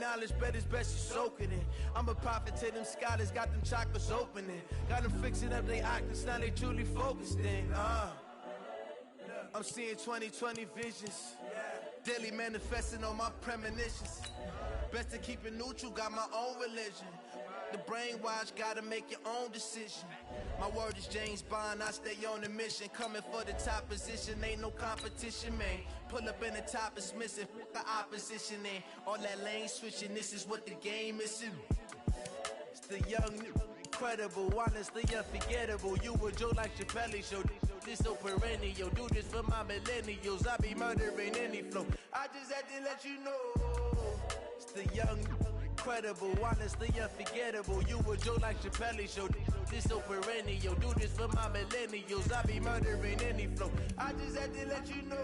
knowledge, bet it's best you soak it in. I'm a prophet to them scholars, got them chakras opening. Got them fixing up they octaves, now they truly focused in. I'm seeing 2020 visions. Daily manifesting on my premonitions. Best to keep it neutral, got my own religion. The brainwash, gotta make your own decision. My word is James Bond, I stay on a mission. Coming for the top position, ain't no competition, man. Pull up in the top, it's missing, the opposition, and all that lane switching, this is what the game is. It's the young, incredible, honestly unforgettable. You would joke like Chappelle show. This so perennial, do this for my millennials. I be murdering any flow. I just had to let you know. It's the young, incredible, honestly unforgettable. You would joke like Chappelle show. This so perennial, do this for my millennials. I be murdering any flow. I just had to let you know.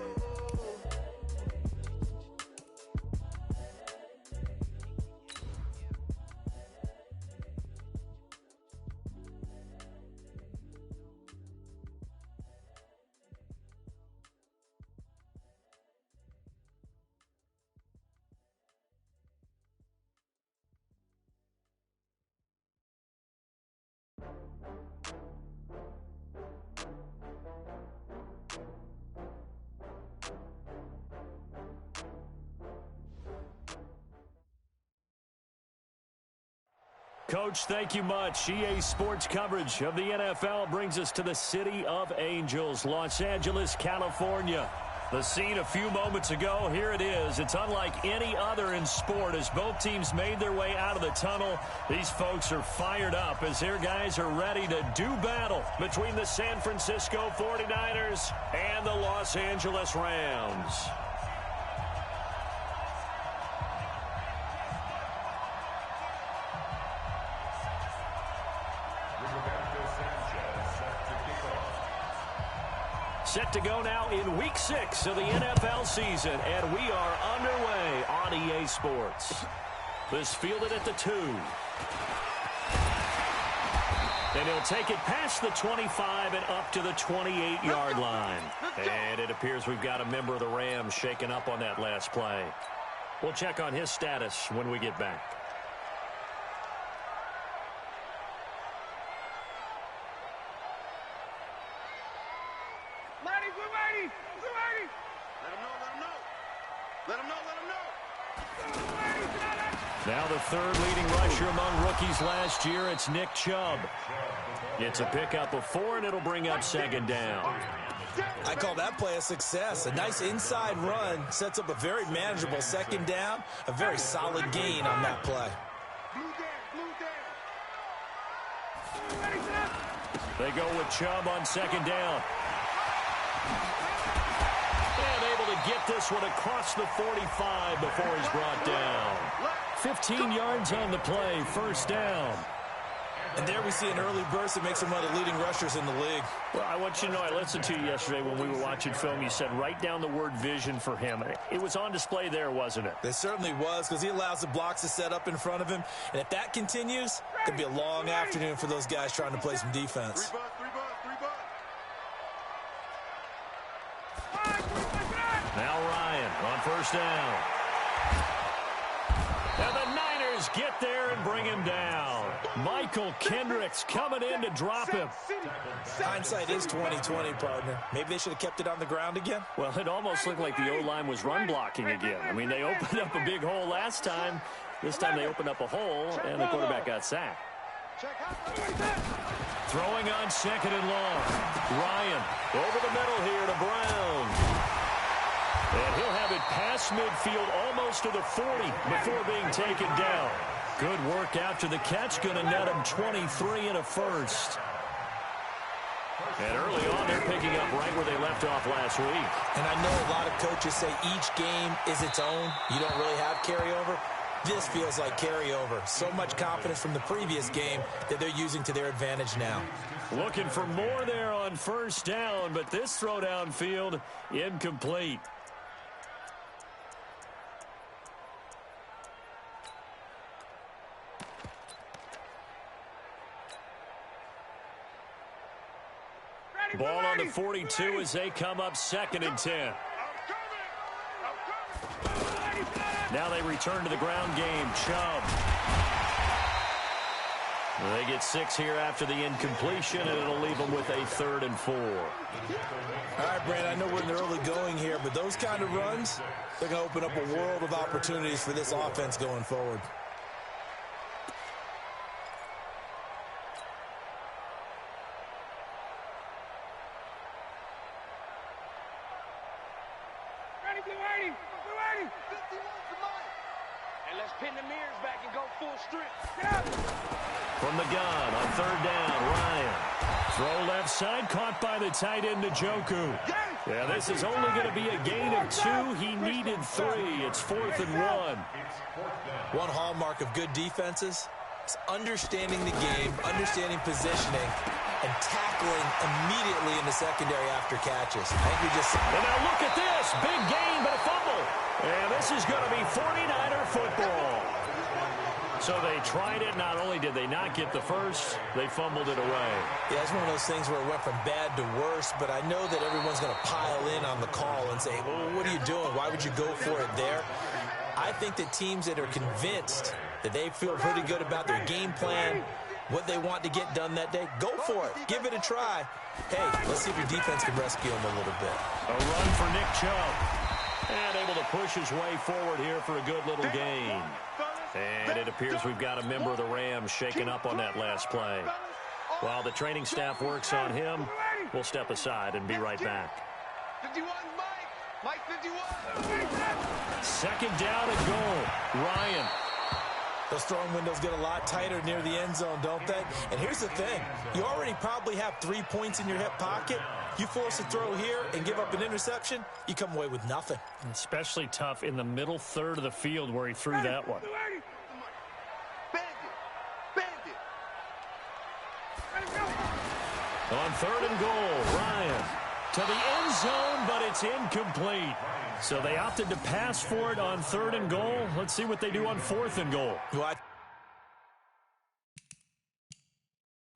Coach, thank you much. EA Sports coverage of the NFL brings us to the City of Angels, Los Angeles, California. The scene a few moments ago, here it is. It's unlike any other in sport as both teams made their way out of the tunnel. These folks are fired up as their guys are ready to do battle between the San Francisco 49ers and the Los Angeles Rams. Set to go now in Week 6 of the NFL season, and we are underway on EA Sports. This fielded at the 2. And he'll take it past the 25 and up to the 28-yard line. And it appears we've got a member of the Rams shaken up on that last play. We'll check on his status when we get back. Now the third leading rusher among rookies last year, it's Nick Chubb. It's a pickup of 4, and it'll bring up second down. I call that play a success. A nice inside run sets up a very manageable second down, a very solid gain on that play. They go with Chubb on second down. And able to get this one across the 45 before he's brought down. 15 yards on the play, first down. And there we see an early burst that makes him one of the leading rushers in the league. Well, I want you to know, I listened to you yesterday when we were watching film. You said write down the word vision for him. It was on display there, wasn't it? It certainly was, because he allows the blocks to set up in front of him. And if that continues, it could be a long afternoon for those guys trying to play some defense. Now Ryan on first down. And the Niners get there and bring him down. Michael Kendricks coming in to drop him. Hindsight is 20/20, partner. Maybe they should have kept it on the ground again. Well, it almost looked like the O-line was run blocking again. I mean, they opened up a big hole last time. This time they opened up a hole, and the quarterback got sacked. Throwing on second and long. Ryan over the middle here to Brown. And he'll have it past midfield almost to the 40 before being taken down. Good work after the catch. Going to net him 23 and a first. And early on, they're picking up right where they left off last week. And I know a lot of coaches say each game is its own. You don't really have carryover. This feels like carryover. So much confidence from the previous game that they're using to their advantage now. Looking for more there on first down, but this throw downfield incomplete. Ball on the 42 as they come up second and 10. Now they return to the ground game. Chubb. They get 6 here after the incompletion, and it'll leave them with a 3rd and 4. All right, Brandon, I know we're in the early going here, but those kind of runs, they're going to open up a world of opportunities for this offense going forward. From the gun on 3rd down, Ryan. Throw left side, caught by the tight end, Njoku. Yeah, this is only going to be a gain of 2. He needed 3. It's 4th and 1. One hallmark of good defenses is understanding the game, understanding positioning, and tackling immediately in the secondary after catches. I think we just... And now look at this. Big gain, but a fumble. And this is going to be 49er football. So they tried it. Not only did they not get the first, they fumbled it away. Yeah, it's one of those things where it went from bad to worse, but I know that everyone's going to pile in on the call and say, well, what are you doing? Why would you go for it there? I think that teams that are convinced that they feel pretty good about their game plan, what they want to get done that day, go for it. Give it a try. Hey, let's see if your defense can rescue them a little bit. A run for Nick Chubb. And able to push his way forward here for a good little gain. And it appears we've got a member of the Rams shaken up on that last play. While the training staff works on him, we'll step aside and be right back. 51, Mike 51. 2nd down and goal. Ryan. Those throwing windows get a lot tighter near the end zone, don't they? And here's the thing. You already probably have 3 points in your hip pocket. You force a throw here and give up an interception, you come away with nothing. Especially tough in the middle 3rd of the field where he threw that one. On 3rd and goal, Ryan to the end zone, but it's incomplete. So they opted to pass for it on 3rd and goal. Let's see what they do on 4th and goal. What?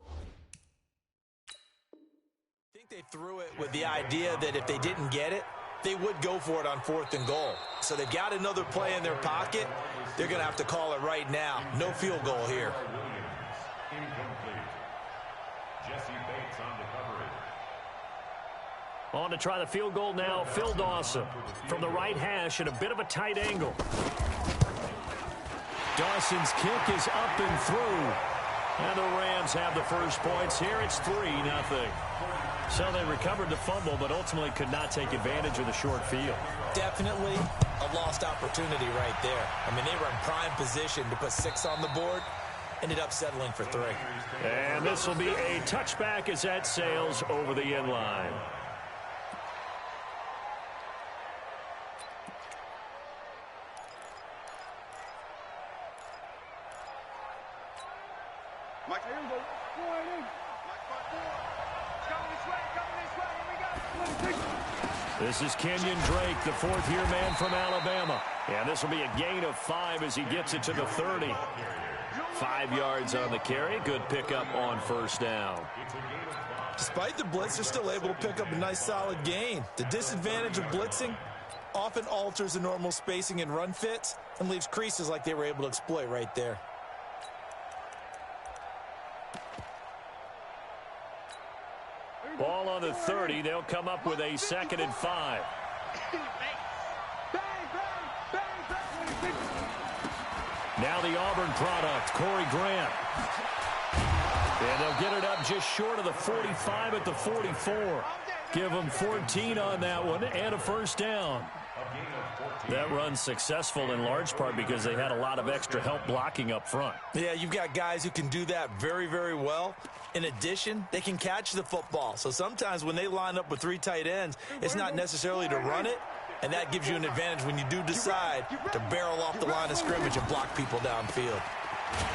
I think they threw it with the idea that if they didn't get it, they would go for it on 4th and goal. So they've got another play in their pocket. They're going to have to call it right now. No field goal here. On to try the field goal now, Phil Dawson. From the right hash at a bit of a tight angle. Dawson's kick is up and through. And the Rams have the first points here. It's 3-0. So they recovered the fumble, but ultimately could not take advantage of the short field. Definitely a lost opportunity right there. I mean, they were in prime position to put 6 on the board. Ended up settling for 3. And this will be a touchback as that sails over the end line. Mike, here we go. This is Kenyon Drake, the 4th-year man from Alabama. And this will be a gain of 5 as he gets it to the 30. 5 yards on the carry. Good pickup on 1st down. Despite the blitz, they're still able to pick up a nice solid gain. The disadvantage of blitzing often alters the normal spacing and run fits and leaves creases like they were able to exploit right there. Ball on the 30. They'll come up with a 2nd and 5. Now the Auburn product, Corey Grant. And they'll get it up just short of the 45 at the 44. Give them 14 on that one and a 1st down. That run's successful in large part because they had a lot of extra help blocking up front. Yeah, you've got guys who can do that very, very well. In addition, they can catch the football. So sometimes when they line up with 3 tight ends, it's not necessarily to run it, and that gives you an advantage when you do decide to barrel off the line of scrimmage and block people downfield.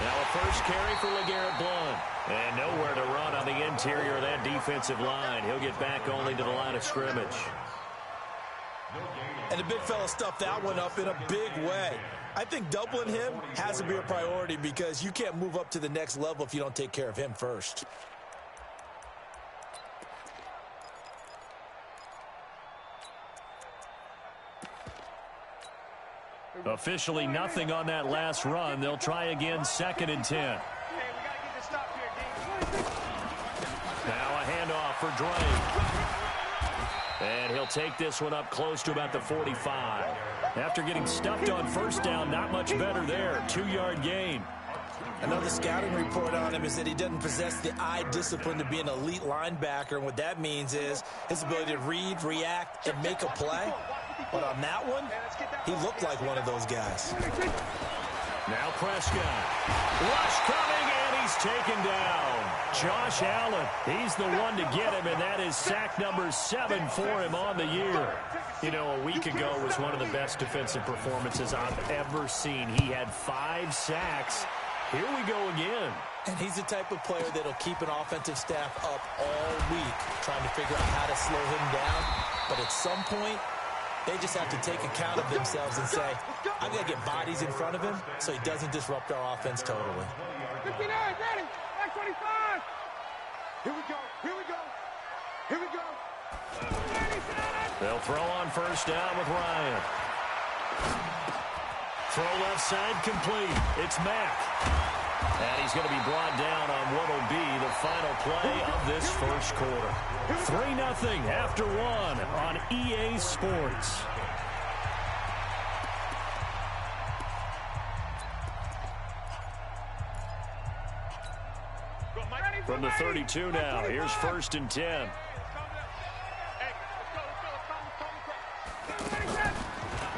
Now a first carry for LeGarrette Blount. And nowhere to run on the interior of that defensive line. He'll get back only to the line of scrimmage. And the big fella stuffed that one up in a big way. I think doubling him has to be a priority because you can't move up to the next level if you don't take care of him first. Officially nothing on that last run. They'll try again, 2nd and 10. Hey, we got to get this stop here, D. Now a handoff for Drake. And he'll take this one up close to about the 45. After getting stuffed on first down, not much better there. 2-yard gain. Another scouting report on him is that he doesn't possess the eye discipline to be an elite linebacker. And what that means is his ability to read, react, and make a play. But on that one, he looked like one of those guys. Now Prescott. Rush coming, and he's taken down. Josh Allen, he's the one to get him, and that is sack number 7 for him on the year. You know, a week ago was one of the best defensive performances I've ever seen. He had 5 sacks. Here we go again. And he's the type of player that'll keep an offensive staff up all week, trying to figure out how to slow him down. But at some point, they just have to take account of themselves and say, I've got to get bodies in front of him so he doesn't disrupt our offense totally. 59, ready, back 25. Here we go, here we go, here we go. They'll throw on first down with Ryan. Throw left side complete. It's Mack. And he's going to be brought down on what will be the final play of this first quarter. 3-0 after 1 on EA Sports. From the 32 now, here's 1st and 10.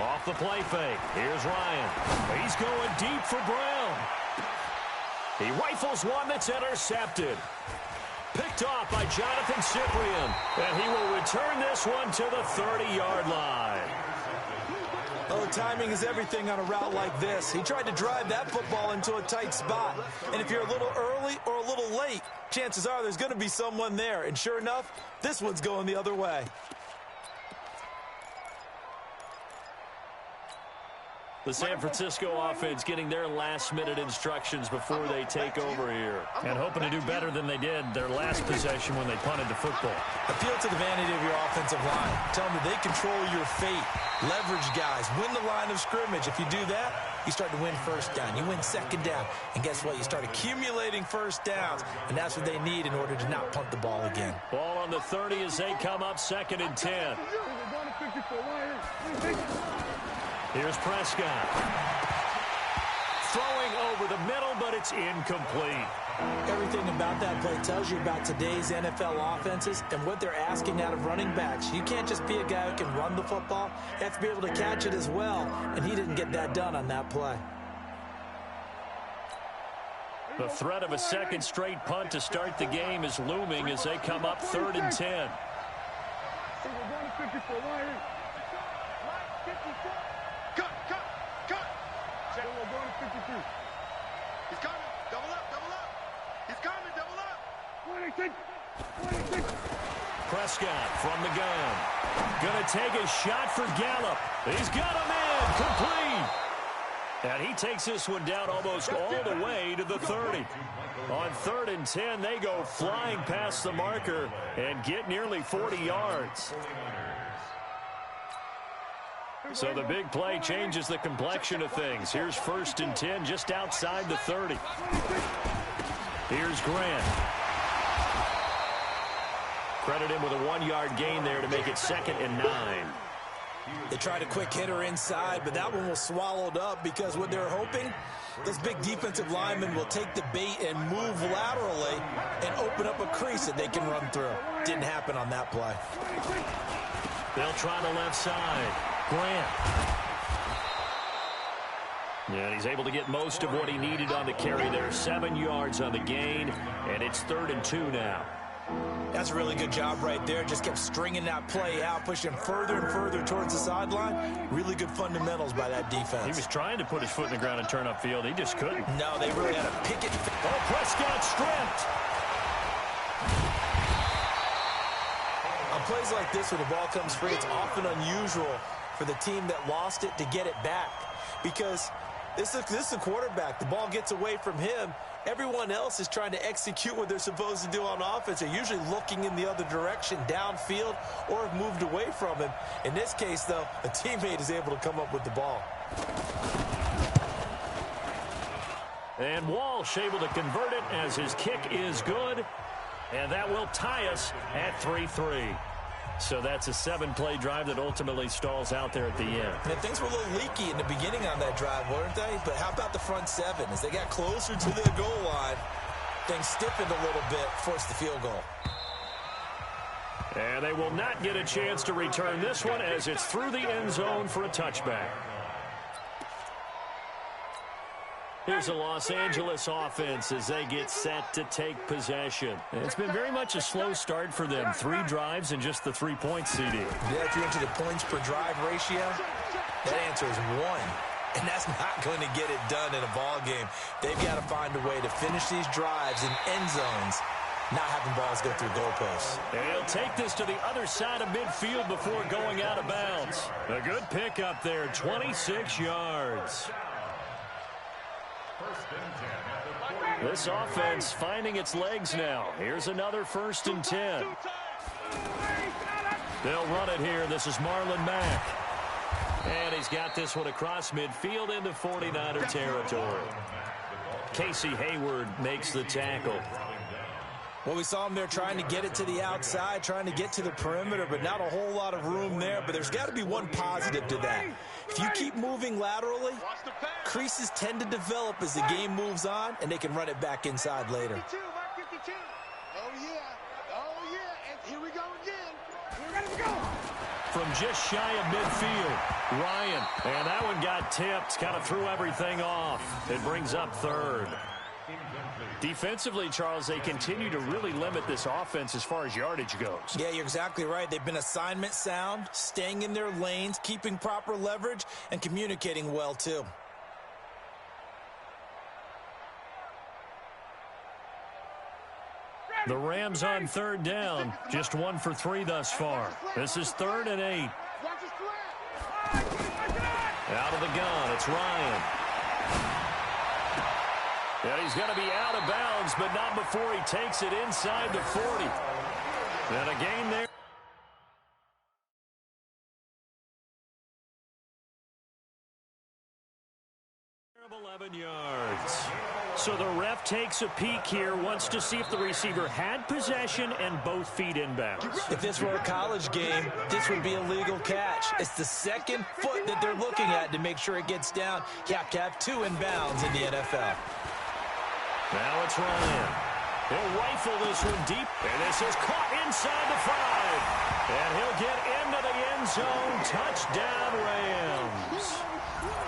Off the play fake. Here's Ryan. He's going deep for Brown. He rifles one that's intercepted. Picked off by Jonathan Cyprien. And he will return this one to the 30-yard line. Oh, timing is everything on a route like this. He tried to drive that football into a tight spot. And if you're a little early or a little late, chances are there's going to be someone there. And sure enough, this one's going the other way. The San Francisco offense getting their last-minute instructions before they take over here. And hoping to do better than they did their last possession when they punted the football. Appeal to the vanity of your offensive line. Tell them that they control your fate. Leverage guys. Win the line of scrimmage. If you do that, you start to win first down. You win second down. And guess what? You start accumulating first downs. And that's what they need in order to not punt the ball again. Ball on the 30 as they come up 2nd and 10. Here's Prescott. Throwing over the middle, but it's incomplete. Everything about that play tells you about today's NFL offenses and what they're asking out of running backs. You can't just be a guy who can run the football. You have to be able to catch it as well, and he didn't get that done on that play. The threat of a second straight punt to start the game is looming as they come up 3rd and 10. He's coming. Double up, double up. He's coming, double up. 26. Prescott from the gun. Gonna take a shot for Gallup. He's got him in. Complete. And he takes this one down almost all the way to the 30. On 3rd and 10, they go flying past the marker and get nearly 40 yards. So the big play changes the complexion of things. Here's 1st and 10 just outside the 30. Here's Grant. Credit him with a 1-yard gain there to make it 2nd and 9. They tried a quick hitter inside, but that one was swallowed up because what they're hoping, those big defensive linemen will take the bait and move laterally and open up a crease that they can run through. Didn't happen on that play. They'll try the left side. Grant. And he's able to get most of what he needed on the carry there. 7 yards on the gain, and it's 3rd and 2 now. That's a really good job right there. Just kept stringing that play out, pushing further and further towards the sideline. Really good fundamentals by that defense. He was trying to put his foot in the ground and turn upfield. He just couldn't. No, they really had to pick it. Oh, Prescott stripped. On plays like this, when the ball comes free, it's often unusual for the team that lost it to get it back. Because this is a quarterback. The ball gets away from him. Everyone else is trying to execute what they're supposed to do on offense. They're usually looking in the other direction, downfield, or have moved away from him. In this case, though, a teammate is able to come up with the ball. And Walsh able to convert it as his kick is good. And that will tie us at 3-3. So that's a 7-play drive that ultimately stalls out there at the end. And things were a little leaky in the beginning on that drive, weren't they? But how about the front seven? As they got closer to the goal line, things stiffened a little bit, forced the field goal. And they will not get a chance to return this one as it's through the end zone for a touchback. Here's the Los Angeles offense as they get set to take possession. It's been very much a slow start for them. 3 drives and just the 3 points, CD. Yeah, if you're into the points per drive ratio, that answer is 1. And that's not going to get it done in a ball game. They've got to find a way to finish these drives in end zones, not having balls go through goalposts. And he'll take this to the other side of midfield before going out of bounds. A good pickup there, 26 yards. This offense finding its legs now. Here's another 1st and 10. They'll run it here. This is Marlon Mack. And he's got this one across midfield into 49er territory. Casey Hayward makes the tackle. Well, we saw him there trying to get it to the outside, trying to get to the perimeter, but not a whole lot of room there. But there's got to be one positive to that. If you keep moving laterally, creases tend to develop as the game moves on, and they can run it back inside later. 52, Mark 52. Oh, yeah. Oh, yeah. And here we go again. We're ready to go. From just shy of midfield, Ryan. And that one got tipped, kind of threw everything off. It brings up 3rd. Defensively, Charles, they continue to really limit this offense as far as yardage goes. Yeah, you're exactly right. They've been assignment sound, staying in their lanes, keeping proper leverage, and communicating well, too. The Rams on 3rd down, just 1 for 3 thus far. This is 3rd and 8. Out of the gun, it's Ryan. And he's going to be out of bounds, but not before he takes it inside the 40. And a gain there. 11 yards. So the ref takes a peek here, wants to see if the receiver had possession and both feet inbounds. If this were a college game, this would be a legal catch. It's the 2nd foot that they're looking at to make sure it gets down. You have to have 2 inbounds in the NFL. Now it's Ryan. He'll rifle this one deep, and this is caught inside the 5. And he'll get into the end zone. Touchdown, Rams.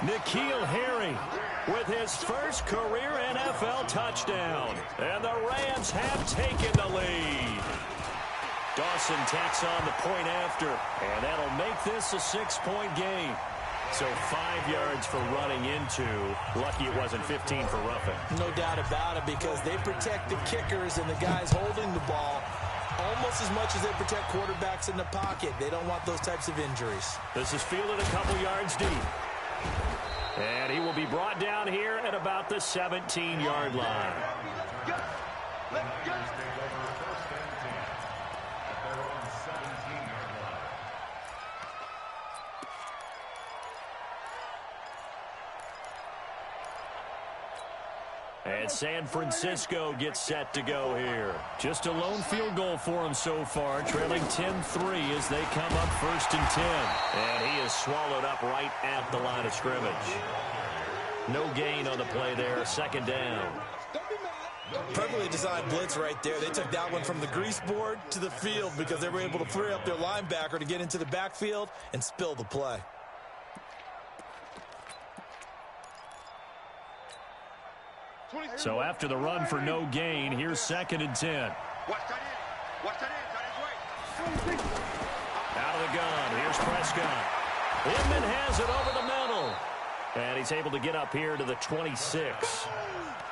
N'Keal Harry with his first career NFL touchdown. And the Rams have taken the lead. Dawson tacks on the point after, and that'll make this a 6-point game. So 5 yards for running into. Lucky it wasn't 15 for roughing. No doubt about it, because they protect the kickers and the guys holding the ball almost as much as they protect quarterbacks in the pocket. They don't want those types of injuries. This is fielded a couple yards deep. And he will be brought down here at about the 17-yard line. And San Francisco gets set to go here. Just a lone field goal for him so far, trailing 10-3 as they come up 1st and 10. And he is swallowed up right at the line of scrimmage. No gain on the play there, 2nd down. Perfectly designed blitz right there. They took that one from the grease board to the field because they were able to free up their linebacker to get into the backfield and spill the play. So after the run for no gain, here's 2nd and 10. Out of the gun, here's Prescott. Inman has it over the middle. And he's able to get up here to the 26.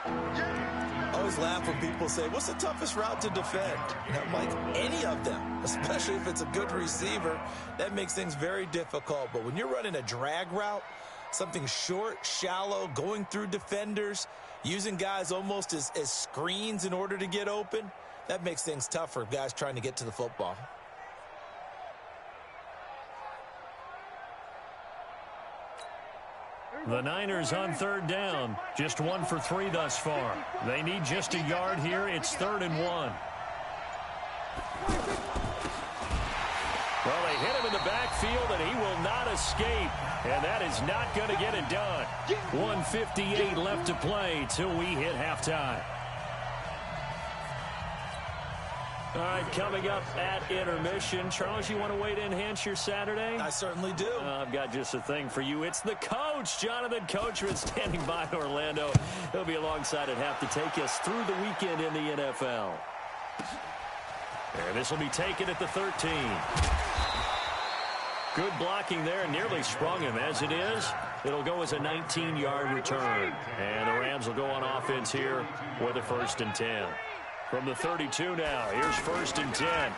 I always laugh when people say, what's the toughest route to defend? And I'm like, any of them, especially if it's a good receiver. That makes things very difficult. But when you're running a drag route, something short, shallow, going through defenders, using guys almost as screens in order to get open, that makes things tough for guys trying to get to the football. The Niners on third down. Just 1 for 3 thus far. They need just a yard here. It's 3rd and 1. Well, they hit him in the backfield, and he will not escape. And that is not going to get it done. 1:58 left to play till we hit halftime. All right, coming up at intermission. Charles, you want to wait to enhance your Saturday? I certainly do. I've got just a thing for you. It's the coach, Jonathan Coachman, standing by in Orlando. He'll be alongside at half to take us through the weekend in the NFL. And this will be taken at the 13. Good blocking there. Nearly sprung him. As it is, it'll go as a 19-yard return. And the Rams will go on offense here with a 1st and 10. From the 32 now, here's 1st and 10.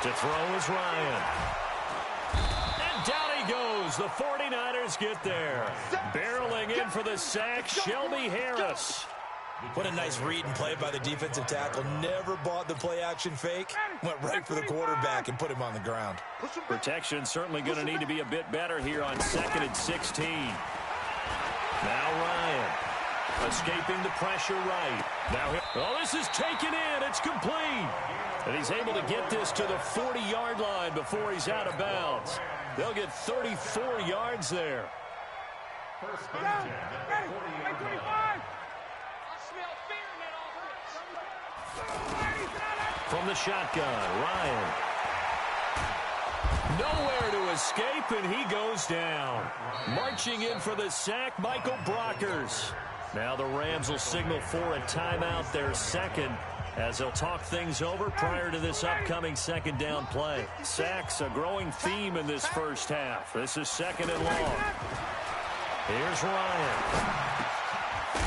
To throw is Ryan. And down he goes. The 49ers get there. Barreling in for the sack, Shelby Harris. What a nice read and play by the defensive tackle. Never bought the play-action fake. Went right for the quarterback and put him on the ground. Protection certainly going to need to be a bit better here on 2nd and 16. Now Ryan. Escaping the pressure right. Now, oh, this is taken in. It's complete. And he's able to get this to the 40-yard line before he's out of bounds. They'll get 34 yards there. From the shotgun, Ryan. Nowhere to escape, and he goes down. Marching in for the sack, Michael Brockers. Now the Rams will signal for a timeout, their 2nd, as they'll talk things over prior to this upcoming 2nd down play. Sacks, a growing theme in this first half. This is 2nd and long. Here's Ryan.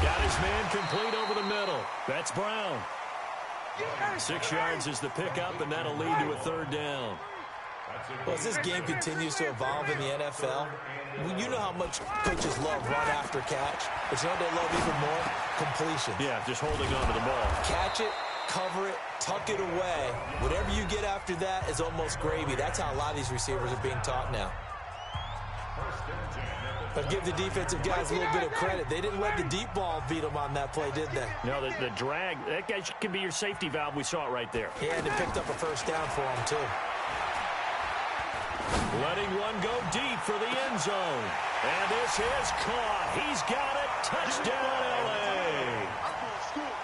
Got his man complete over the middle. That's Brown. 6 yards is the pickup, and that'll lead to a 3rd down. Well, as this game continues to evolve in the NFL, you know how much coaches love run after catch, but you know what they love even more? Completion. Yeah, just holding on to the ball. Catch it, cover it, tuck it away. Whatever you get after that is almost gravy. That's how a lot of these receivers are being taught now. But give the defensive guys a little bit of credit. They didn't let the deep ball beat them on that play, did they? No, the drag, that guy can be your safety valve. We saw it right there. Yeah, and it picked up a 1st down for him, too. Letting one go deep for the end zone. And this is caught. He's got it. Touchdown, L.A.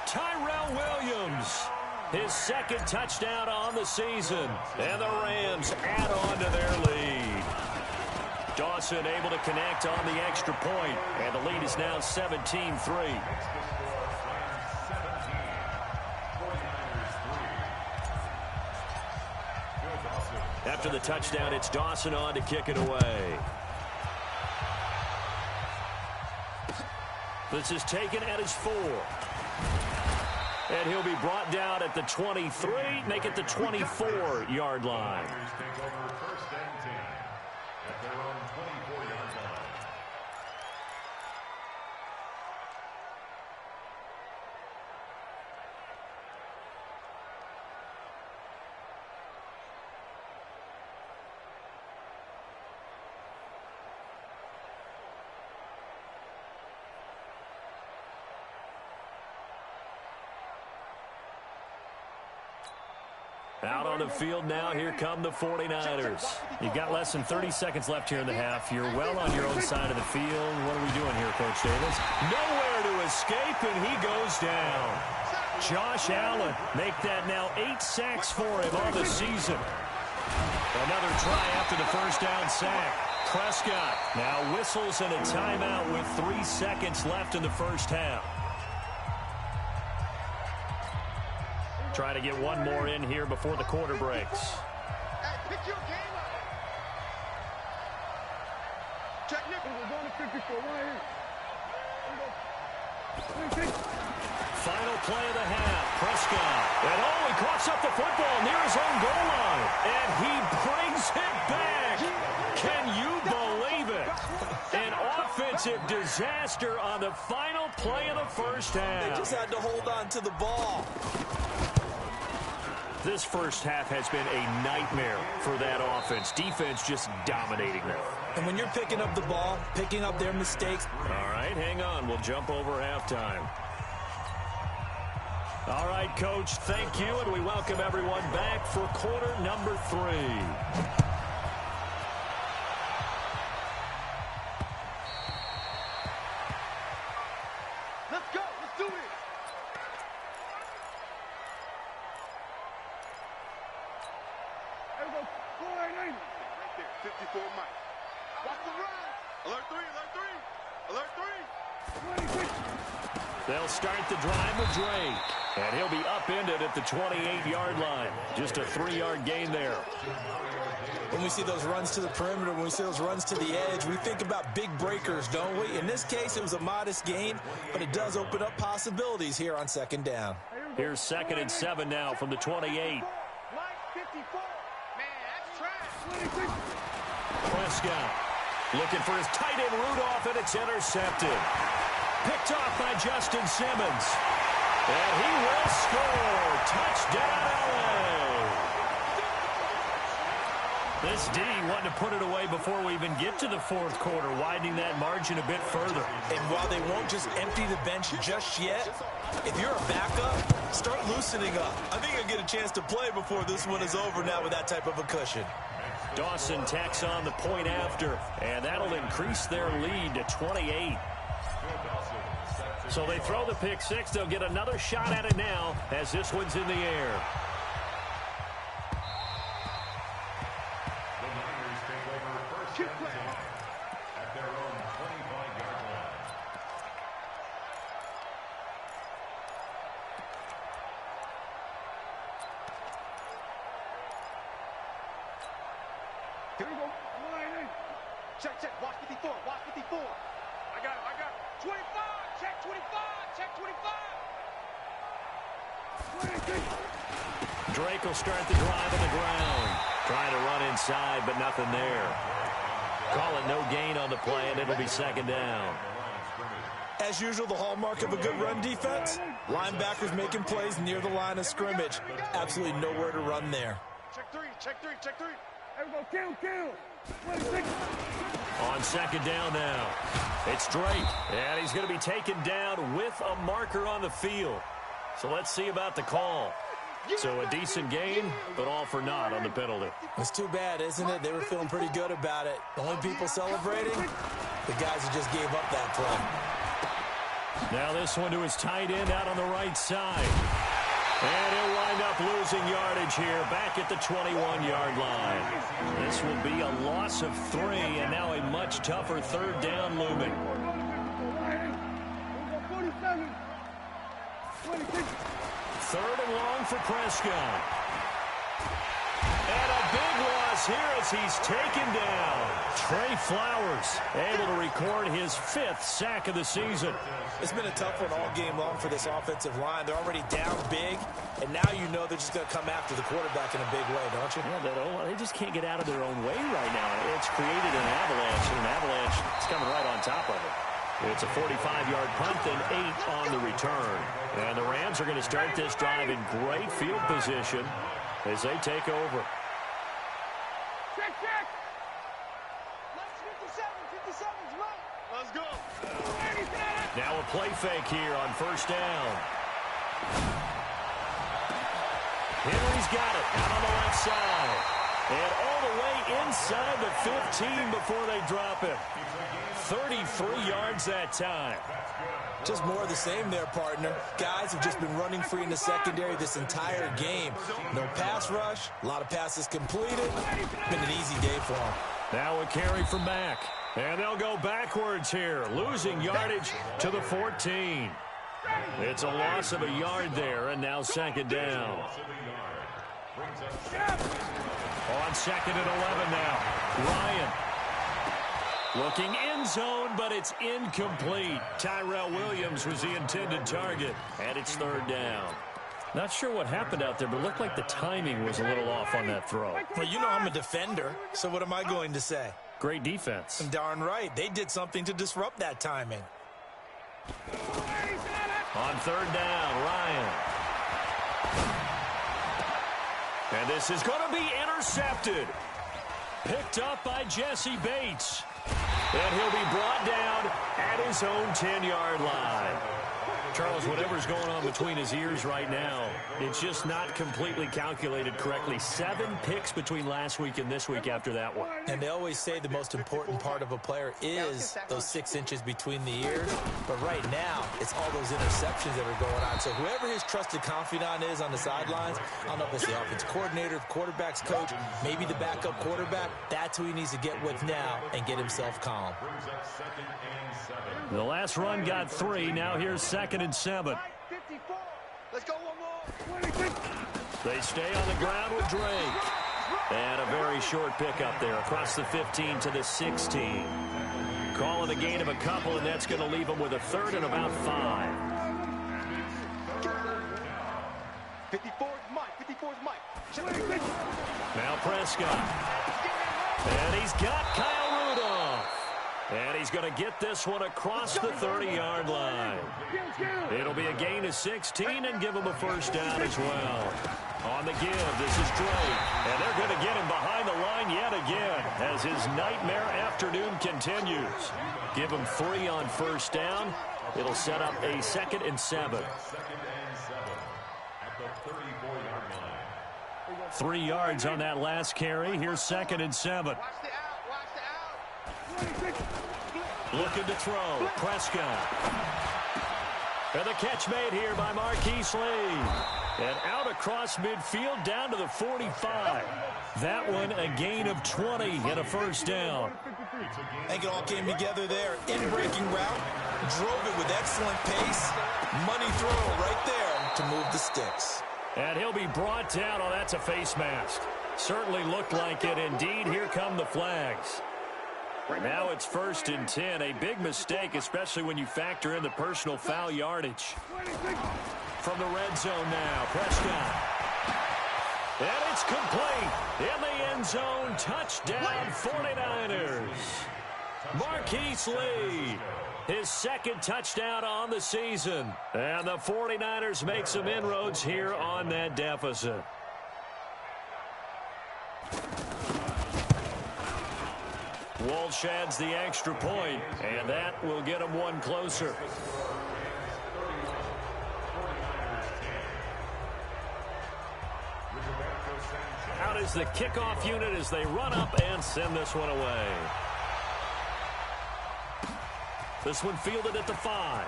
Tyrell Williams. His 2nd touchdown on the season. And the Rams add on to their lead. Dawson able to connect on the extra point. And the lead is now 17-3. After the touchdown, it's Dawson on to kick it away. This is taken at his 4. And he'll be brought down at the 23, make it the 24-yard line. Out on the field now, here come the 49ers. You've got less than 30 seconds left here in the half. You're well on your own side of the field. What are we doing here, Coach Davis? Nowhere to escape, and he goes down. Josh Allen, make that now 8 sacks for him on the season. Another try after the 1st down sack. Prescott now whistles in a timeout with 3 seconds left in the first half. Try to get one more in here before the quarter breaks. Hey, pick your game up. Check Nichols. We're going to 54 right here. Final play of the half. Prescott. And oh, he coughs up the football near his own goal line. And he brings it back. Can you believe it? An offensive disaster on the final play of the first half. They just had to hold on to the ball. This first half has been a nightmare for that offense. Defense just dominating them. And when you're picking up the ball, picking up their mistakes. All right, hang on. We'll jump over halftime. All right, Coach, thank you, and we welcome everyone back for quarter number 3. Let's go. Let's do it. There we go. 480. Right there. 54 Mike. Watch the run. Alert 3. Alert 3. Alert 3. 26. They'll start the drive with Drake, and he'll be upended at the 28-yard line. Just a 3-yard gain there. When we see those runs to the perimeter, when we see those runs to the edge, we think about big breakers, don't we? In this case, it was a modest gain, but it does open up possibilities here on second down. Here's 2nd and 7 now from the 28. Mike 54. Man, that's trash. 26. Prescott looking for his tight end Rudolph, and it's intercepted. Picked off by Justin Simmons. And he will score. Touchdown, LA. This D wanted to put it away before we even get to the 4th quarter, widening that margin a bit further. And while they won't just empty the bench just yet, if you're a backup, start loosening up. I think you'll get a chance to play before this one is over now with that type of a cushion. Dawson tacks on the point after, and that'll increase their lead to 28. So they throw the pick 6. They'll get another shot at it now as this one's in the air. At their own 25-yard line. Here we go. 180. Check. Watch 54. Watch 54. I got it. 25. Check 25. Check 25. 26. Drake will start the drive on the ground. Trying to run inside, but nothing there. Call it no gain on the play, and it'll be 2nd down. As usual, the hallmark of a good run defense, linebackers making plays near the line of scrimmage. Absolutely nowhere to run there. Check 3. Check 3. Check 3. There we go. Kill. 26. On 2nd down now, it's Drake, and he's going to be taken down with a marker on the field. So let's see about the call. So a decent gain, but all for naught on the penalty. It's too bad, isn't it? They were feeling pretty good about it. The only people celebrating, the guys who just gave up that play. Now this one to his tight end out on the right side. And he'll wind up losing yardage here back at the 21-yard line. This will be a loss of 3, and now a much tougher 3rd down looming. 3rd and long for Prescott. And a big loss here as he's taken down. Trey Flowers able to record his 5th sack of the season. It's been a tough one all game long for this offensive line. They're already down big, and now you know they're just going to come after the quarterback in a big way, don't you? Yeah, they just can't get out of their own way right now. It's created an avalanche, and an avalanche is coming right on top of it. It's a 45-yard punt and 8 on the return. And the Rams are going to start this drive in great field position as they take over. Check. Let's 57's right. Let's go. Now a play fake here on 1st down. Henry's got it out on the left side. And all the way inside the 15 before they drop it. 33 yards that time. Just more of the same there, partner. Guys have just been running free in the secondary this entire game. No pass rush, a lot of passes completed. Been an easy day for them. Now a carry from Mack. And they'll go backwards here, losing yardage to the 14. It's a loss of a yard there, and now 2nd down. On 2nd and 11 now, Ryan. Looking end zone, but it's incomplete. Tyrell Williams was the intended target, and it's 3rd down. Not sure what happened out there, but it looked like the timing was a little off on that throw. Well, you know I'm a defender, so what am I going to say? Great defense. Darn right. They did something to disrupt that timing. On 3rd down, Ryan. And this is going to be intercepted. Picked up by Jesse Bates. And he'll be brought down at his own 10-yard line. Charles, whatever's going on between his ears right now, it's just not completely calculated correctly. 7 picks between last week and this week after that one. And they always say the most important part of a player is those 6 inches between the ears. But right now, it's all those interceptions that are going on. So whoever his trusted confidant is on the sidelines, I don't know if it's the offensive coordinator, the quarterback's coach, maybe the backup quarterback, that's who he needs to get with now and get himself calm. The last run got 3. Now here's 2nd and 7. Let's go one more. They stay on the ground with Drake. And a very short pickup there across the 15 to the 16. Call it a gain of a couple, and that's going to leave them with a 3rd and about 5. 54's Mike. 54's Mike. Now Prescott. And he's got Kyle Rudolph. And he's going to get this one across the 30-yard line. It'll be a gain of 16 and give him a 1st down as well. On the give, this is Drake. And they're going to get him behind the line yet again as his nightmare afternoon continues. Give him 3 on 1st down. It'll set up a 2nd and 7. 3 yards on that last carry. Here's 2nd and 7. Looking to throw. Prescott. And the catch made here by Marquise Lee. And out across midfield down to the 45. That one a gain of 20 and a 1st down. I think it all came together there. In-breaking route. Drove it with excellent pace. Money throw right there to move the sticks. And he'll be brought down. Oh, that's a face mask. Certainly looked like it. Indeed, here come the flags. Now it's 1st and 10. A big mistake, especially when you factor in the personal foul yardage. From the red zone now, Prescott. And it's complete. In the end zone, touchdown 49ers. Marquise Lee, his 2nd touchdown on the season. And the 49ers make some inroads here on that deficit. Walsh adds the extra point, and that will get him one closer. Out is the kickoff unit as they run up and send this one away. This one fielded at the 5.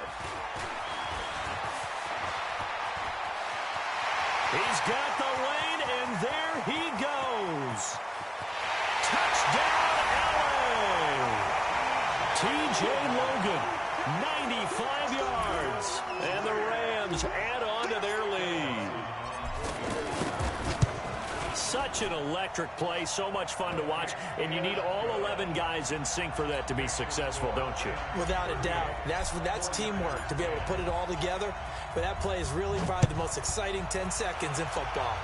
He's got the lane, and there he goes. Touchdown, T.J. Logan, 95 yards, and the Rams add on to their lead. Such an electric play, so much fun to watch, and you need all 11 guys in sync for that to be successful, don't you? Without a doubt. That's teamwork, to be able to put it all together. But that play is really probably the most exciting 10 seconds in football.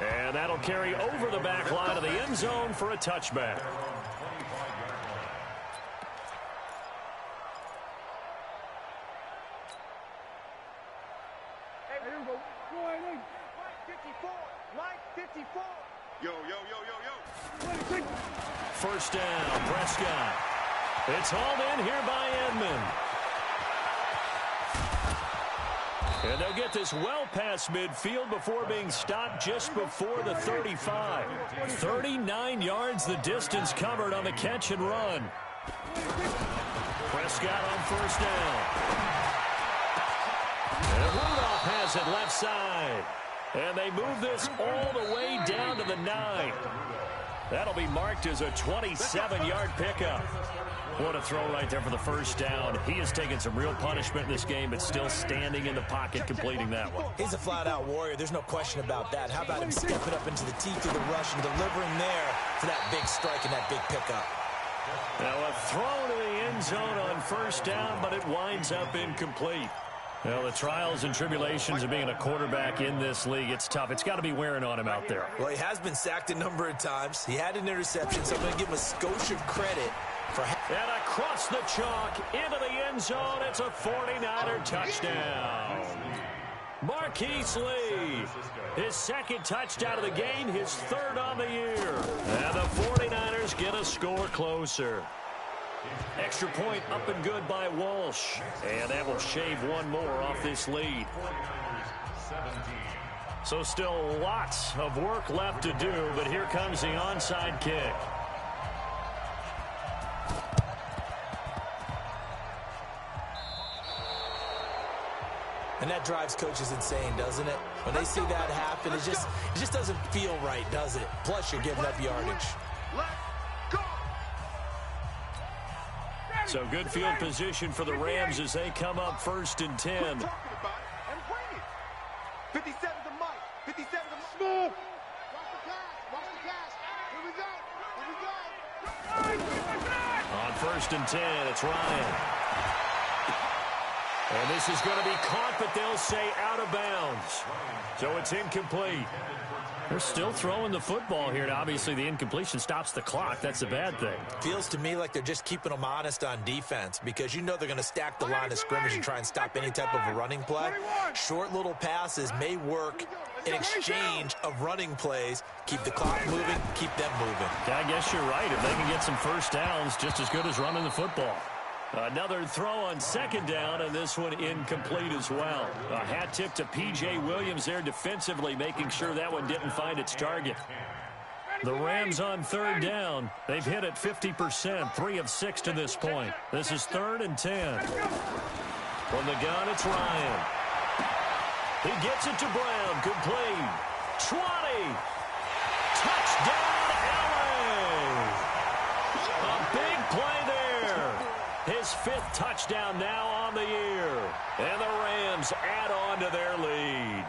And that'll carry over the back line of the end zone for a touchback. Hey, here we go. Mike 54. Mike 54. Yo. 1st down, Prescott. It's hauled in here by Edmond. And they'll get this well past midfield before being stopped just before the 35. 39 yards the distance covered on the catch and run. Prescott on 1st down. And Rudolph has it left side. And they move this all the way down to the 9. That'll be marked as a 27-yard pickup. What a throw right there for the 1st down. He has taken some real punishment in this game, but still standing in the pocket completing that one. He's a flat-out warrior. There's no question about that. How about him stepping up into the teeth of the rush and delivering there for that big strike and that big pickup? Now a throw to the end zone on 1st down, but it winds up incomplete. Well, the trials and tribulations of being a quarterback in this league, it's tough. It's got to be wearing on him out there. Well, he has been sacked a number of times. He had an interception, so I'm going to give him a skosh of credit for... And across the chalk into the end zone, it's a 49er touchdown. Marquise Lee, his second touchdown of the game, his third on the year. And the 49ers get a score closer. Extra point up and good by Walsh. And that will shave one more off this lead. So still lots of work left to do, but here comes the onside kick. And that drives coaches insane, doesn't it? When they see that happen, it just doesn't feel right, does it? Plus, you're giving up yardage. So good field position for the Rams as they come up 1st and 10. 57 to Mike. 57 to Move. Watch the gas. Here we go. On 1st and 10, it's Ryan. And this is going to be caught, but they'll say out of bounds. So it's incomplete. They're still throwing the football here, and obviously the incompletion stops the clock. That's a bad thing. Feels to me like they're just keeping them honest on defense because you know they're going to stack the line of scrimmage and try and stop any type of a running play. Short little passes may work in exchange of running plays. Keep the clock moving, keep them moving. I guess you're right. If they can get some first downs, just as good as running the football. Another throw on 2nd down, and this one incomplete as well. A hat tip to P.J. Williams there defensively, making sure that one didn't find its target. The Rams on 3rd down. They've hit it 50%, 3 of 6 to this point. This is 3rd and 10. From the gun, it's Ryan. He gets it to Brown, complete. 20. Touchdown, LA. A big play there. His 5th touchdown now on the year. And the Rams add on to their lead.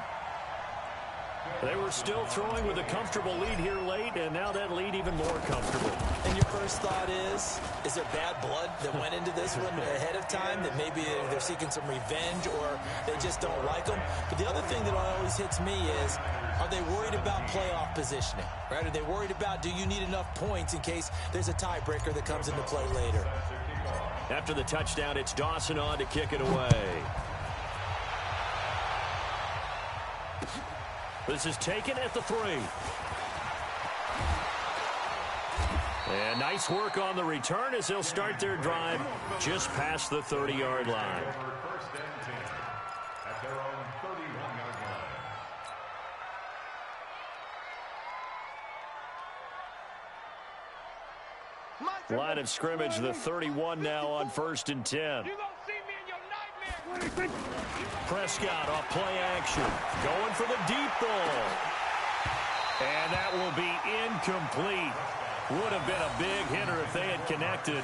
They were still throwing with a comfortable lead here late, and now that lead even more comfortable. And your first thought is there bad blood that went into this one ahead of time, that maybe they're seeking some revenge or they just don't like them? But the other thing that always hits me is, are they worried about playoff positioning? Right? Are they worried about, do you need enough points in case there's a tiebreaker that comes into play later? After the touchdown, it's Dawson on to kick it away. This is taken at the 3. And nice work on the return as they'll start their drive just past the 30-yard line. First and 10 at their own 31-yard line. Line of scrimmage, the 31 now on 1st and 10. Prescott off play action, going for the deep ball. And that will be incomplete. Would have been a big hitter if they had connected.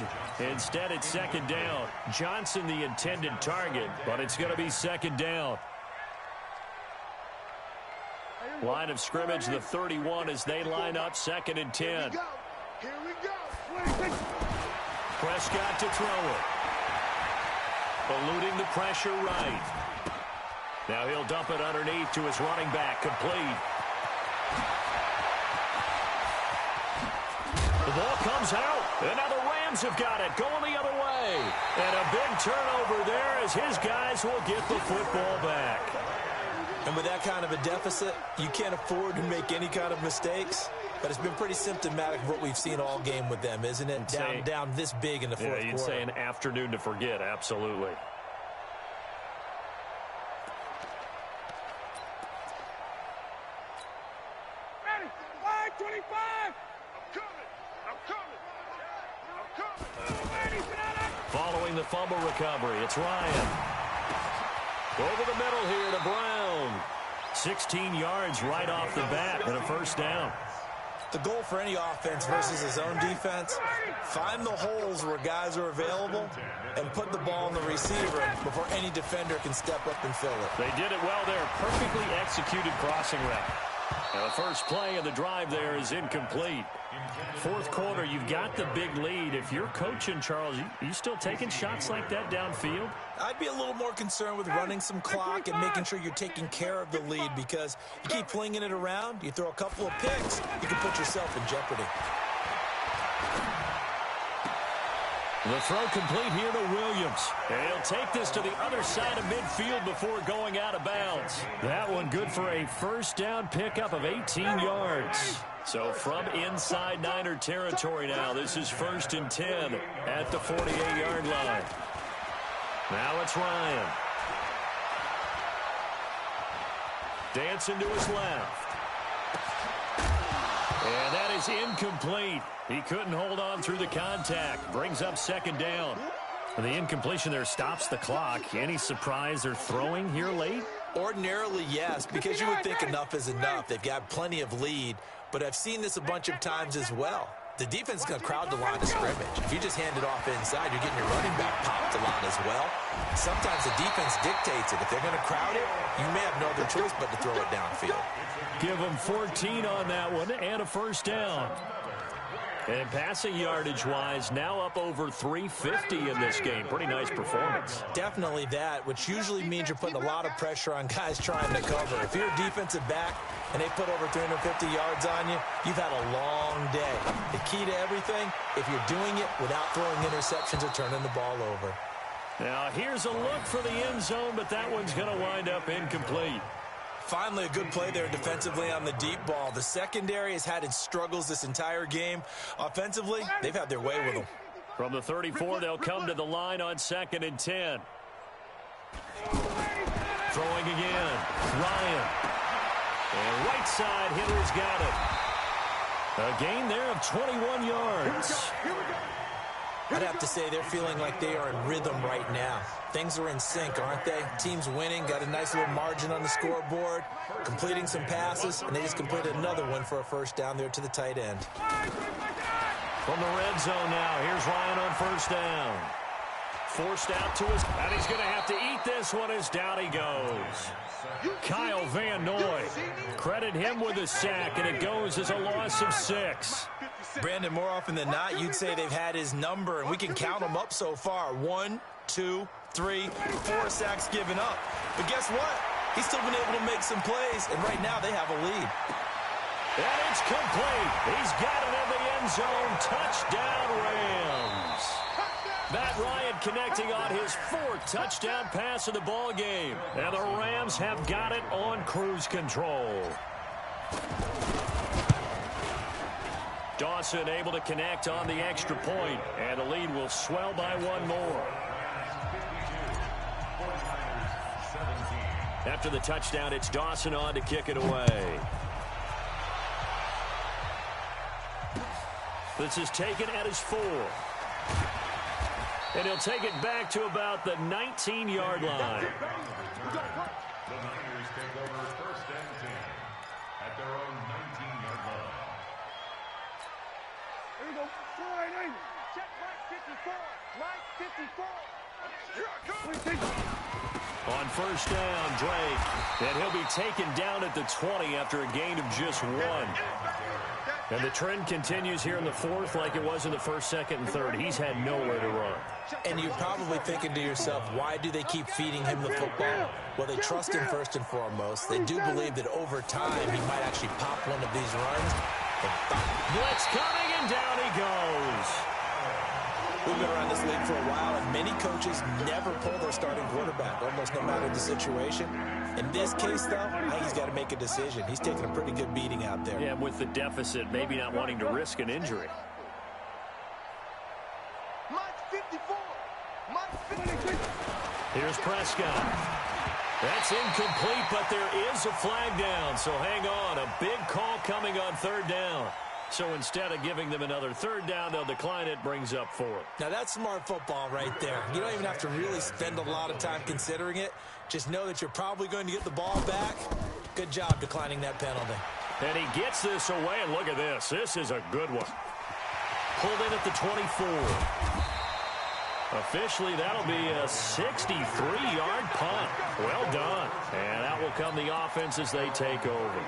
Instead, it's 2nd down. Johnson the intended target, but it's going to be 2nd down. Line of scrimmage, the 31 as they line up 2nd and 10. Here we go. Prescott to throw it. Eluding the pressure right. Now he'll dump it underneath to his running back. Complete. The ball comes out. And now the Rams have got it. Going the other way. And a big turnover there as his guys will get the football back. And with that kind of a deficit, you can't afford to make any kind of mistakes. But it's been pretty symptomatic of what we've seen all game with them, isn't it? Down this big in the fourth quarter. You'd say an afternoon to forget, absolutely. Ready? 525. I'm coming. Following the fumble recovery, it's Ryan. Over the middle here to Brown. 16 yards right off the bat and a 1st down. The goal for any offense versus his own defense, find the holes where guys are available and put the ball in the receiver before any defender can step up and fill it. They did it well there. Perfectly executed crossing route. And the first play of the drive there is incomplete. 4th quarter, you've got the big lead. If you're coaching, Charles, you still taking shots like that downfield? I'd be a little more concerned with running some clock and making sure you're taking care of the lead, because you keep flinging it around, you throw a couple of picks, you can put yourself in jeopardy. The throw complete here to Williams. And he'll take this to the other side of midfield before going out of bounds. That one good for a first down pickup of 18 yards. So from inside Niner territory now, this is 1st and 10 at the 48-yard line. Now it's Ryan. Dancing to his left. And that is incomplete. He couldn't hold on through the contact. Brings up 2nd down. And the incompletion there stops the clock. Any surprise they're throwing here late? Ordinarily, yes, because you would think enough is enough. They've got plenty of lead, but I've seen this a bunch of times as well. The defense is going to crowd the line of scrimmage. If you just hand it off inside, you're getting your running back popped a lot as well. Sometimes the defense dictates it. If they're going to crowd it, you may have no other choice but to throw it downfield. Give them 14 on that one and a first down. And passing yardage-wise, now up over 350 in this game. Pretty nice performance. Definitely that, which usually means you're putting a lot of pressure on guys trying to cover. If you're a defensive back and they put over 350 yards on you, you've had a long day. The key to everything, if you're doing it without throwing interceptions or turning the ball over. Now, here's a look for the end zone, but that one's going to wind up incomplete. Finally, a good play there defensively on the deep ball. The secondary has had its struggles this entire game. Offensively, they've had their way with them. From the 34, they'll come to the line on 2nd and 10. Throwing again. Ryan. And right side, Hitler's got it. A gain there of 21 yards. I'd have to say they're feeling like they are in rhythm right now. Things are in sync, aren't they? Team's winning, got a nice little margin on the scoreboard, completing some passes, and they just completed another one for a first down there to the tight end. From the red zone now, here's Ryan on 1st down. Forced out to his, and he's going to have to eat this one as down he goes. Kyle Van Noy, credit him with a sack, and it goes as a loss of 6. Brandon, more often than not, you'd say they've had his number, and we can count them up so far. 1, 2, 3, 4 sacks given up. But guess what? He's still been able to make some plays, and right now they have a lead. And it's complete. He's got it in the end zone. Touchdown, Rams. Matt Ryan connecting on his 4th touchdown pass of the ball game. And the Rams have got it on cruise control. Dawson able to connect on the extra point, and the lead will swell by 1 more. After the touchdown, it's Dawson on to kick it away. This is taken at his 4. And he'll take it back to about the 19-yard line. The Niners take over 1st and 10 at their own 19-yard line. Here we go. Check right 54. Right 54. On 1st down, Drake. And he'll be taken down at the 20 after a gain of just 1. And the trend continues here in the 4th like it was in the 1st, 2nd, and 3rd. He's had nowhere to run. And you're probably thinking to yourself, why do they keep feeding him the football? Well, they trust him first and foremost. They do believe that over time he might actually pop one of these runs. Blitz coming, and down he goes. We've been around this league for a while, and many coaches never pull their starting quarterback, almost no matter the situation. In this case, though, I think he's got to make a decision. He's taking a pretty good beating out there. Yeah, with the deficit, maybe not wanting to risk an injury. Here's Prescott. That's incomplete, but there is a flag down, so hang on. A big call coming on 3rd down. So instead of giving them another 3rd down, they'll decline it, brings up 4th. Now, that's smart football right there. You don't even have to really spend a lot of time considering it. Just know that you're probably going to get the ball back. Good job declining that penalty. And he gets this away, and look at this. This is a good one. Pulled in at the 24. Officially, that'll be a 63-yard punt. Well done. And out will come the offense as they take over.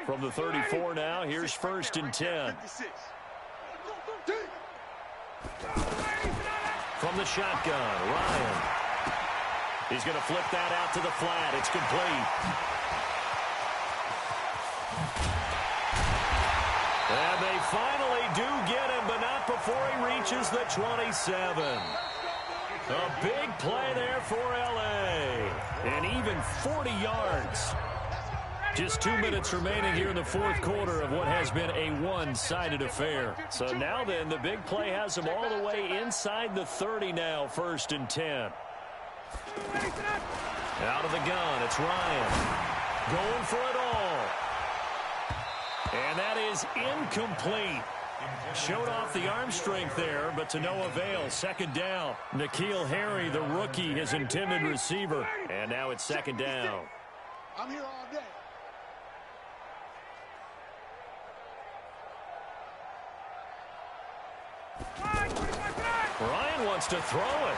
From the 34 now, here's 1st and 10. from the shotgun. Ryan. He's going to flip that out to the flat. It's complete. And they finally do get him, but not before he reaches the 27. A big play there for L.A. And even 40 yards. Just 2 minutes remaining here in the fourth quarter of what has been a one-sided affair. So now then, the big play has them all the way inside the 30 now, 1st and 10. Out of the gun, it's Ryan. Going for it all. And that is incomplete. Showed off the arm strength there, but to no avail. 2nd down. N'Keal Harry, the rookie, his intended receiver. And now it's 2nd down. I'm here all day. Ryan wants to throw it.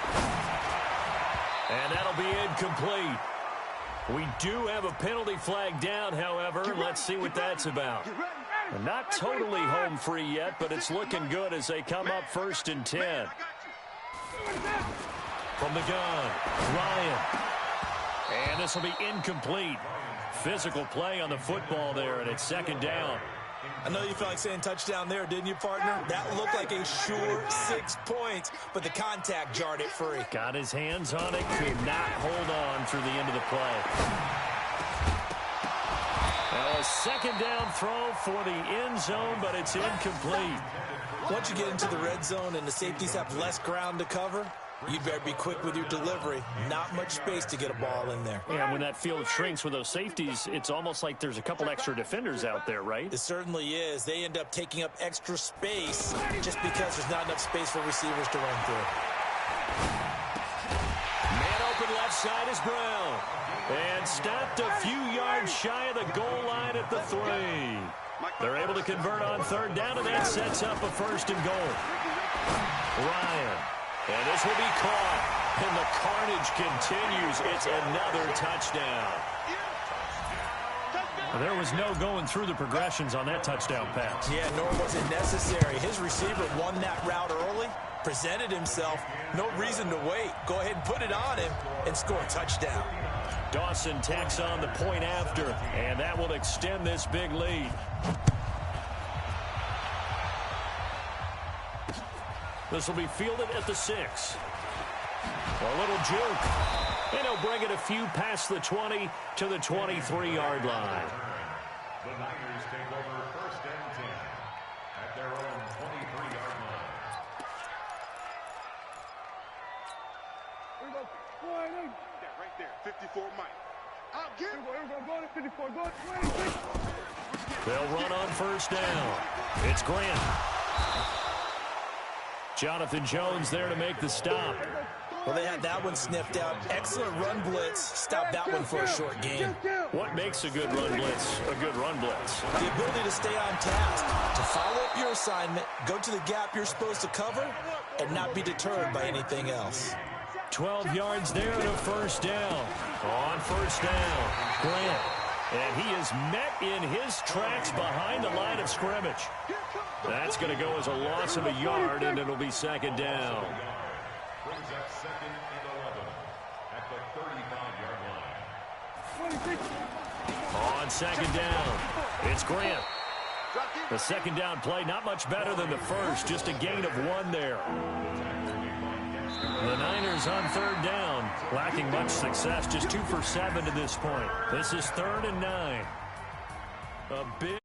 And that'll be incomplete. We do have a penalty flag down, however. Let's see what that's about. Not totally home free yet, but it's looking good as they come up 1st and 10. From the gun, Ryan. And this will be incomplete. Physical play on the football there, and it's 2nd down. I know you felt like saying touchdown there, didn't you, partner? That looked like a sure 6 points, but the contact jarred it free. Got his hands on it, could not hold on through the end of the play. Now a 2nd down throw for the end zone, but it's incomplete. Once you get into the red zone and the safeties have less ground to cover, you'd better be quick with your delivery. Not much space to get a ball in there. Yeah, when that field shrinks with those safeties, it's almost like there's a couple extra defenders out there, right? It certainly is. They end up taking up extra space just because there's not enough space for receivers to run through. Man open left side is Brown. And stopped a few yards shy of the goal line at the 3. They're able to convert on 3rd down, and that sets up a 1st and goal. Ryan. And this will be caught. And the carnage continues. It's another touchdown. Well, there was no going through the progressions on that touchdown pass. Yeah, nor was it necessary. His receiver won that route early, presented himself. No reason to wait. Go ahead and put it on him and score a touchdown. Dawson tacks on the point after, and that will extend this big lead. This will be fielded at the 6. A little juke. And he'll bring it a few past the 20 to the 23-yard line. The Niners take over 1st and 10 at their own 23-yard line. Here we go. That right there. 54 Mike. Out, get him. Go to 54. Go to 26. They'll run on 1st down. It's Grant. Jonathan Jones there to make the stop. Well, they had that one sniffed out. Excellent run blitz. Stop that one for a short game. What makes a good run blitz a good run blitz? The ability to stay on task, to follow up your assignment, go to the gap you're supposed to cover, and not be deterred by anything else. 12 yards there and a 1st down. On 1st down, Grant. And he is met in his tracks behind the line of scrimmage. That's going to go as a loss of a yard, and it'll be 2nd down. Brings up 2nd and 11 at the 35-yard line. On 2nd down, it's Grant. The 2nd down play, not much better than the first, just a gain of 1 there. The Niners on 3rd down, lacking much success, just 2 for 7 to this point. This is 3rd and 9. A big